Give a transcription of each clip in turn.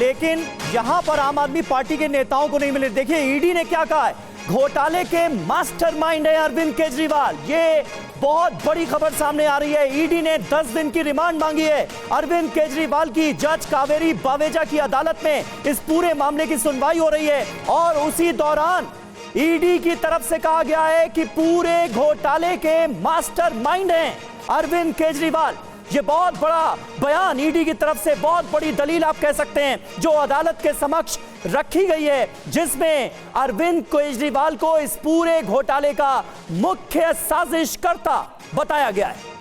लेकिन यहां पर आम आदमी पार्टी के नेताओं को नहीं मिले। देखिए ईडी ने क्या कहा है, घोटाले के मास्टरमाइंड है अरविंद केजरीवाल। ये बहुत बड़ी खबर सामने आ रही है। ईडी ने 10 दिन की रिमांड मांगी है अरविंद केजरीवाल की। जज कावेरी बावेजा की अदालत में इस पूरे मामले की सुनवाई हो रही है और उसी दौरान ईडी की तरफ से कहा गया है कि पूरे घोटाले के मास्टरमाइंड हैं अरविंद केजरीवाल। ये बहुत बड़ा बयान ईडी की तरफ से, बहुत बड़ी दलील आप कह सकते हैं जो अदालत के समक्ष रखी गई है, जिसमें अरविंद केजरीवाल को इस पूरे घोटाले का मुख्य साजिशकर्ता बताया गया है।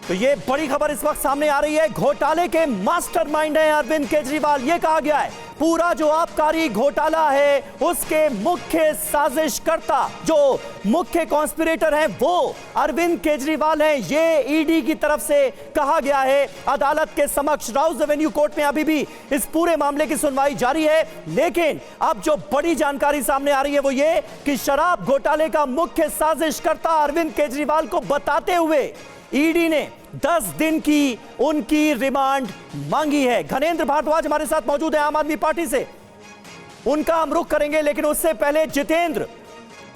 तो ये बड़ी खबर इस वक्त सामने आ रही है। घोटाले के मास्टरमाइंड हैं अरविंद केजरीवाल, ये कहा गया है। पूरा जो आबकारी घोटाला है उसके मुख्य साजिशकर्ता, जो मुख्य कॉन्स्पिरेटर हैं, वो अरविंद केजरीवाल हैं। ये ईडी की तरफ से कहा गया है अदालत के समक्ष। राउज एवेन्यू कोर्ट में अभी भी इस पूरे मामले की सुनवाई जारी है, लेकिन अब जो बड़ी जानकारी सामने आ रही है वो ये कि शराब घोटाले का मुख्य साजिशकर्ता अरविंद केजरीवाल को बताते हुए ईडी ने 10 दिन की उनकी रिमांड मांगी है। घनेंद्र भारद्वाज हमारे साथ मौजूद है आम आदमी पार्टी से, उनका हम रुख करेंगे, लेकिन उससे पहले जितेंद्र,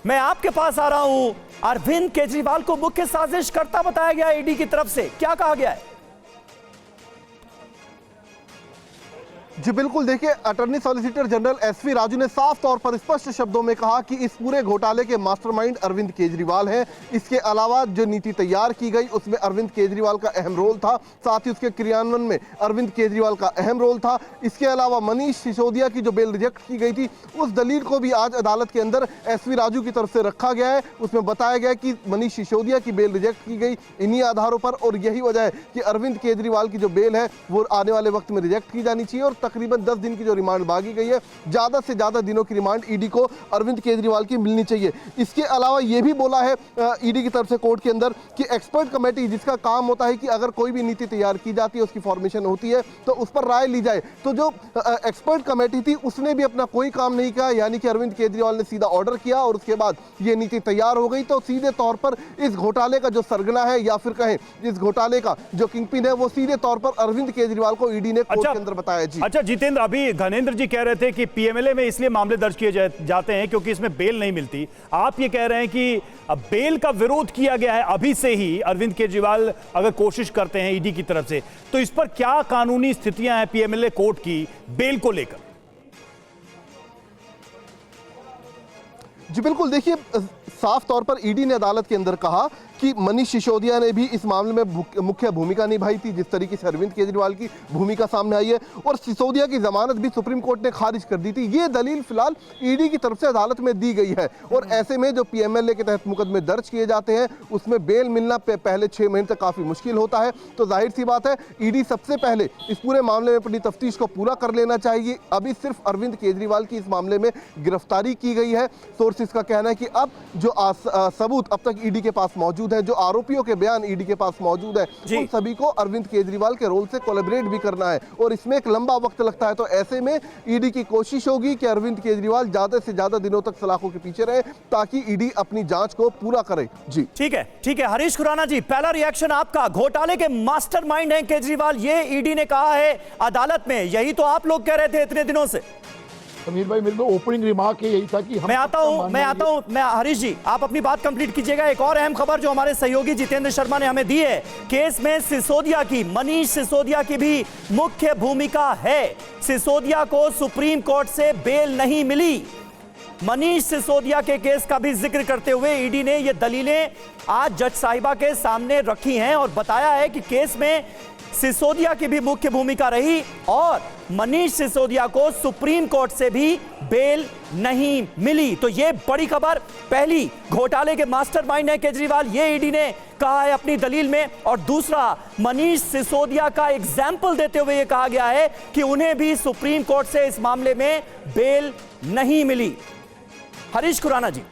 मैं आपके पास आ रहा हूं। अरविंद केजरीवाल को मुख्य साजिशकर्ता बताया गया ईडी की तरफ से, क्या कहा गया है? जी बिल्कुल, देखिए attorney solicitor general S V Raju ने साफ तौर पर स्पष्ट शब्दों में कहा कि इस पूरे घोटाले के मास्टरमाइंड अरविंद केजरीवाल हैं। इसके अलावा जो नीति तैयार की गई उसमें अरविंद केजरीवाल का अहम रोल था, साथ ही उसके क्रियान्वयन में अरविंद केजरीवाल का अहम रोल था। इसके अलावा मनीष सिसोदिया की जो बेल रिजेक्ट की गई थी उस दलील को भी आज अदालत के अंदर एसवी राजू की तरफ से रखा गया है। उसमें बताया गया कि मनीष सिसोदिया की बेल रिजेक्ट की गई इन्हीं आधारों पर, और यही वजह है कि अरविंद केजरीवाल की जो बेल है वो आने वाले वक्त में रिजेक्ट की जानी चाहिए। और तकरीबन 10 दिन की जो रिमांड मांगी गई है, ज्यादा से ज्यादा दिनों की रिमांड ईडी को अरविंद केजरीवाल की मिलनी चाहिए। इसके अलावा यह भी बोला है ईडी की तरफ से कोर्ट के अंदर कि एक्सपर्ट कमेटी जिसका काम होता है कि अगर कोई भी नीति तैयार की जाती है, उसकी फॉर्मेशन होती है, तो उस पर राय ली जाए, तो जो एक्सपर्ट कमेटी थी उसने भी अपना कोई काम नहीं किया। यानी कि अरविंद केजरीवाल ने सीधा ऑर्डर किया और उसके बाद यह नीति तैयार हो गई। तो सीधे तौर पर इस घोटाले का जो सरगना है या फिर कहें इस घोटाले का जो किंगपिन है वो सीधे तौर पर अरविंद केजरीवाल को ईडी ने कोर्ट के अंदर बताया। जी अच्छा जितेंद्र, अभी घनेंद्र जी कह रहे थे कि पीएमएलए में इसलिए मामले दर्ज किए जाते हैं क्योंकि इसमें बेल नहीं मिलती। आप ये कह रहे हैं कि बेल का विरोध किया गया है अभी से ही। अरविंद केजरीवाल अगर कोशिश करते हैं ईडी की तरफ से, तो इस पर क्या कानूनी स्थितियां हैं पीएमएलए कोर्ट की बेल को लेकर? जी बिल्कुल, देखिए साफ तौर पर ईडी ने अदालत के अंदर कहा कि मनीष सिसोदिया ने भी इस मामले में मुख्य भूमिका निभाई थी, जिस तरीके से अरविंद केजरीवाल की भूमिका सामने आई है, और सिसोदिया की जमानत भी सुप्रीम कोर्ट ने खारिज कर दी थी। ये दलील फिलहाल ईडी की तरफ से अदालत में दी गई है। और ऐसे में जो पीएमएलए के तहत मुकदमे दर्ज किए जाते हैं उसमें बेल मिलना पहले 6 महीने तक काफी मुश्किल होता है। तो जाहिर सी बात है ईडी सबसे पहले इस पूरे मामले में अपनी तफ्तीश को पूरा कर लेना चाहिए। अभी सिर्फ अरविंद केजरीवाल की इस मामले में गिरफ्तारी की गई है। सोर्सेज का कहना है कि अब जो सबूत अब तक ईडी के पास मौजूद है, जो आरोपियों के बयान ईडी के पास मौजूद है, उन सभी को अरविंद केजरीवाल के रोल से कोलैबोरेट भी करना है, और इसमें एक लंबा वक्त लगता है। तो ऐसे में ईडी की कोशिश होगी कि अरविंद केजरीवाल ज्यादा से ज्यादा दिनों तक सलाखों के पीछे रहे ताकि ईडी अपनी जांच को पूरा करे। जी ठीक है। हरीश खुराना जी, पहला रिएक्शन आपका। घोटाले के मास्टरमाइंड हैं केजरीवाल, ये ईडी ने कहा है अदालत में, यही तो आप लोग कह रहे थे इतने दिनों से। समीर भाई, मेरे तो ओपनिंग रिमार्क यही था कि मैं आता हूं। हरीश जी आप अपनी बात कंप्लीट कीजिएगा। एक और अहम खबर जो हमारे सहयोगी जितेंद्र शर्मा ने हमें दी है, केस में सिसोदिया की, मनीष सिसोदिया की भी मुख्य भूमिका है। सिसोदिया को सुप्रीम कोर्ट से बेल नहीं मिली। मनीष सिसोदिया के केस का भी जिक्र करते हुए ईडी ने ये दलीलें आज जज साहिबा के सामने रखी हैं और बताया है कि केस में सिसोदिया की भी मुख्य भूमिका रही और मनीष सिसोदिया को सुप्रीम कोर्ट से भी बेल नहीं मिली। तो ये बड़ी खबर, पहली घोटाले के मास्टरमाइंड है केजरीवाल, ये ईडी ने कहा है अपनी दलील में। और दूसरा, मनीष सिसोदिया का एग्जाम्पल देते हुए यह कहा गया है कि उन्हें भी सुप्रीम कोर्ट से इस मामले में बेल नहीं मिली। हरीश खुराना जी,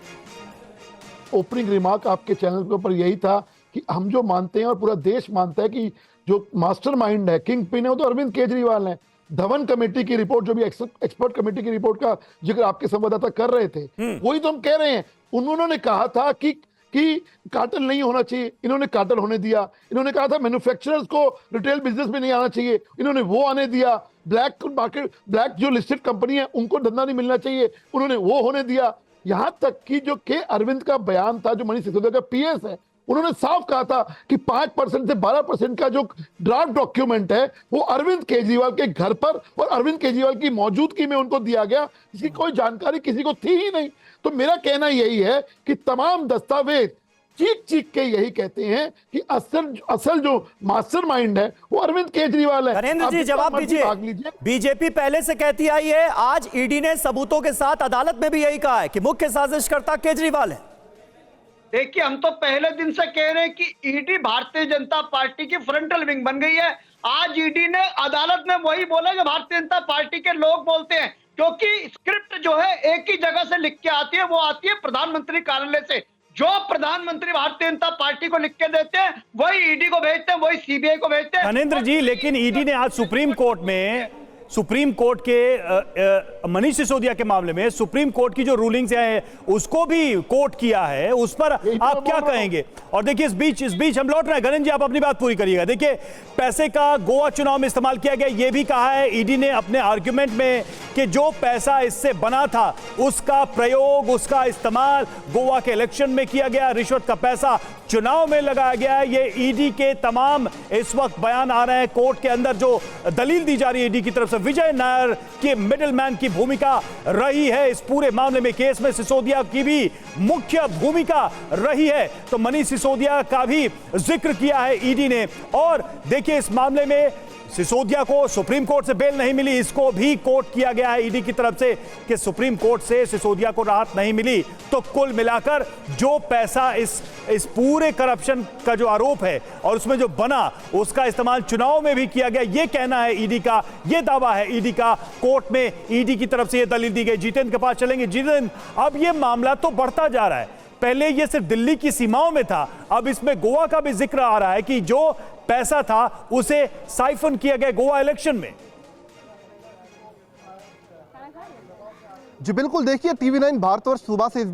ओपनिंग रिमार्क आपके चैनल के ऊपर यही था कि हम जो मानते हैं और पूरा देश मानता है कि जो मास्टरमाइंड है, किंग पिन है, वो तो अरविंद केजरीवाल है। धवन कमेटी की रिपोर्ट, जो भी एक्सपर्ट कमेटी की रिपोर्ट का जिक्र आपके संवाददाता कर रहे थे, वही तो हम कह रहे हैं। उन्होंने कहा था कि कि कार्टेल नहीं होना चाहिए, इन्होंने कार्टेल होने दिया। इन्होंने कहा था मैन्युफैक्चरर्स को रिटेल बिजनेस में नहीं आना चाहिए, इन्होंने वो आने दिया। ब्लैक मार्केट, ब्लैक जो लिस्टेड कंपनी है उनको धंधा नहीं मिलना चाहिए, उन्होंने वो होने दिया। यहां तक कि जो के अरविंद का बयान था, जो मनीष सिसोदिया का पीएस है, उन्होंने साफ कहा था कि 5% से 12% का जो ड्राफ्ट डॉक्यूमेंट है वो अरविंद केजरीवाल के घर पर और अरविंद केजरीवाल की मौजूदगी में उनको दिया गया, इसकी कोई जानकारी किसी को थी ही नहीं। तो मेरा कहना यही है कि तमाम दस्तावेज चीख चीख के यही कहते हैं कि असल जो मास्टरमाइंड है वो अरविंद केजरीवाल है। नरेंद्र जी जवाब दीजिए। बीजेपी पहले से कहती आई है, आज ईडी ने सबूतों के साथ अदालत में भी यही कहा है कि मुख्य साजिशकर्ता केजरीवाल है। देखिए, हम तो पहले दिन से कह रहे हैं कि ईडी भारतीय जनता पार्टी की फ्रंटल विंग बन गई है। आज ईडी ने अदालत में वही बोला जो भारतीय जनता पार्टी के लोग बोलते हैं, क्योंकि स्क्रिप्ट जो है एक ही जगह से लिख के आती है, वो आती है प्रधानमंत्री कार्यालय से। जो प्रधानमंत्री भारतीय जनता पार्टी को लिख के देते हैं वही ईडी को भेजते हैं, वही सीबीआई को भेजते हैं। नरेंद्र जी, लेकिन ईडी ने आज सुप्रीम कोर्ट के मनीष सिसोदिया के मामले में सुप्रीम कोर्ट की जो रूलिंग्स हैं उसको भी कोर्ट किया है, उस पर आप क्या कहेंगे? और देखिए इस बीच हम लौट रहे हैं। गगन जी, आप अपनी बात पूरी करिएगा। देखिए, पैसे का गोवा चुनाव में इस्तेमाल किया गया, यह भी कहा है ईडी ने अपने आर्ग्यूमेंट में कि जो पैसा इससे बना था उसका प्रयोग, उसका इस्तेमाल गोवा के इलेक्शन में किया गया, रिश्वत का पैसा चुनाव में लगाया गया है। ये ईडी के तमाम इस वक्त बयान आ रहे हैं। कोर्ट के अंदर जो दलील दी जा रही है ईडी की तरफ से, विजय नायर के मिडलमैन की भूमिका रही है इस पूरे मामले में। केस में सिसोदिया की भी मुख्य भूमिका रही है, तो मनीष सिसोदिया का भी जिक्र किया है ईडी ने। और देखिए, इस मामले में सिसोदिया को सुप्रीम कोर्ट से बेल नहीं मिली, इसको भी कोट किया गया है ईडी की तरफ से कि सुप्रीम कोर्ट से सिसोदिया को राहत नहीं मिली। तो कुल मिलाकर जो पैसा इस पूरे करप्शन का जो आरोप है और उसमें जो बना, उसका इस्तेमाल चुनाव में भी किया गया, ये कहना है ईडी का, ये दावा है ईडी का। कोर्ट में ईडी की तरफ से ये दलील दी गई। जितेंद्र के पास चलेंगे। जितेंद्र, अब ये मामला तो बढ़ता जा रहा है, पहले ये सिर्फ दिल्ली की सीमाओं में था, अब इसमें गोवा का भी जिक्र आ रहा है कि जो पैसा था उसे साइफन किया गया गोवा इलेक्शन में। जी बिल्कुल, देखिए TV9 भारतवर्ष सुबह से इस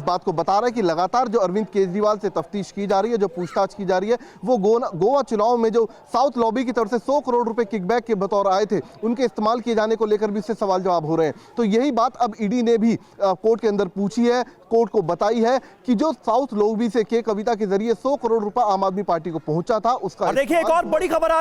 बात को बता रहा है कि लगातार जो अरविंद केजरीवाल से तफ्तीश की जा रही है, जो पूछताछ की जा रही है, वो गोवा चुनाव में जो साउथ लॉबी की तरफ से 100 करोड़ रुपए किकबैक के बतौर आए थे, उनके इस्तेमाल किए जाने को लेकर भी इससे सवाल जवाब हो रहे हैं। तो यही बात अब ईडी ने भी कोर्ट के अंदर पूछी है, कोर्ट को बताई है कि जो साउथ लॉबी से के कविता के जरिए 100 करोड़ रुपए आम आदमी पार्टी को पहुंचा था, उसका देखिए एक और बड़ी खबर आ